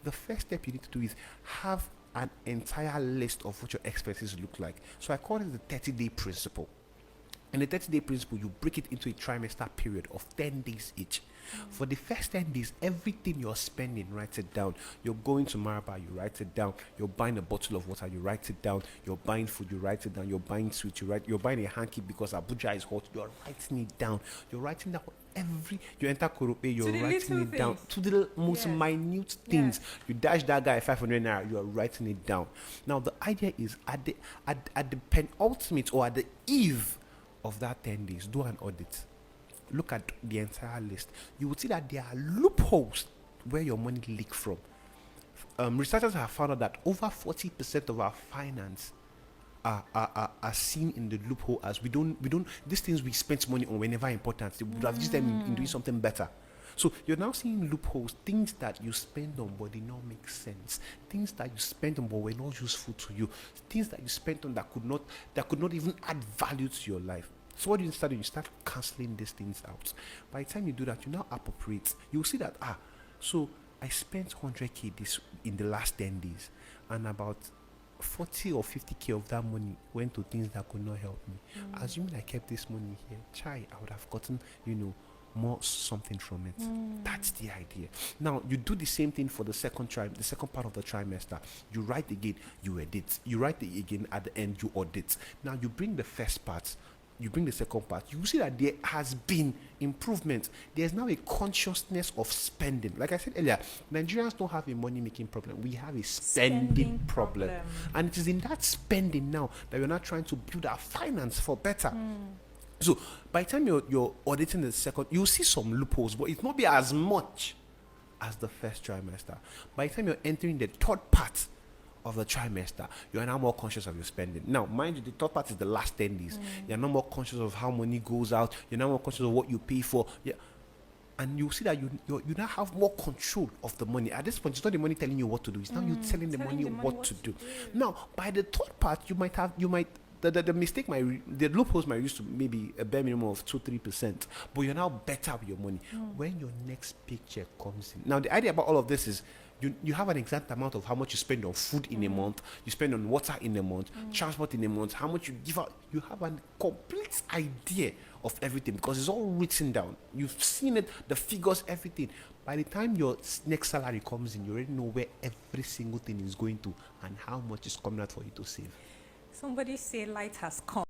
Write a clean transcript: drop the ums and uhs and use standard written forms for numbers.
the first step you need to do is have an entire list of what your expenses look like. So I call it the 30-day principle. In the 30-day principle, you break it into a trimester period of 10 days each. For the first 10 days, everything you're spending, write it down. You're going to Maraba, you write it down. You're buying a bottle of water, you write it down. You're buying food, you write it down. You're buying sweets, you're buying a hanky because Abuja is hot, you're writing it down. You're writing down you enter Korope, you're writing it down to the most minute things. You dash that guy 500 naira, you're writing it down. Now the idea is at the penultimate or at the eve of that 10 days, do an audit. Look at the entire list. You will see that there are loopholes where your money leak from. Researchers have found out that over 40% of our finance are seen in the loophole as we don't these things we spend money on were never important. We would have used them in doing something better. So you're now seeing loopholes, things that you spend on but did not make sense, things that you spent on but were not useful to you, things that you spent on that could not even add value to your life. So what do you start doing? You start cancelling these things out. By the time you do that, you now appropriate. You'll see that so I spent 100k this in the last 10 days, and about 40 or 50k of that money went to things that could not help me. Assuming I kept this money here, I would have gotten, more something from it. That's the idea. Now you do the same thing for the second part of the trimester. You write again, you edit. You write it again at the end, you audit. Now you bring the first part, you bring the second part, you see that there has been improvement. There's now a consciousness of spending. Like I said earlier, Nigerians don't have a money making problem. We have a spending problem. And it is in that spending now that we're not trying to build our finance for better. So by the time you're auditing the second, you'll see some loopholes, but it won't be as much as the first trimester. By the time you're entering the third part of the trimester, you are now more conscious of your spending. Now, mind you, the third part is the last 10 days. You're now more conscious of how money goes out. You're now more conscious of what you pay for. And you see that you now have more control of the money. At this point, it's not the money telling you what to do. It's now you telling the money what to do. Now, by the third part, the mistake the loopholes might used to maybe a bare minimum of 2-3%, but you're now better with your money when your next paycheck comes in. Now, the idea about all of this is you have an exact amount of how much you spend on food in a month, you spend on water in a month, transport in a month, how much you give out. You have a complete idea of everything because it's all written down. You've seen it, the figures, everything. By the time your next salary comes in, you already know where every single thing is going to and how much is coming out for you to save. Somebody say light has come.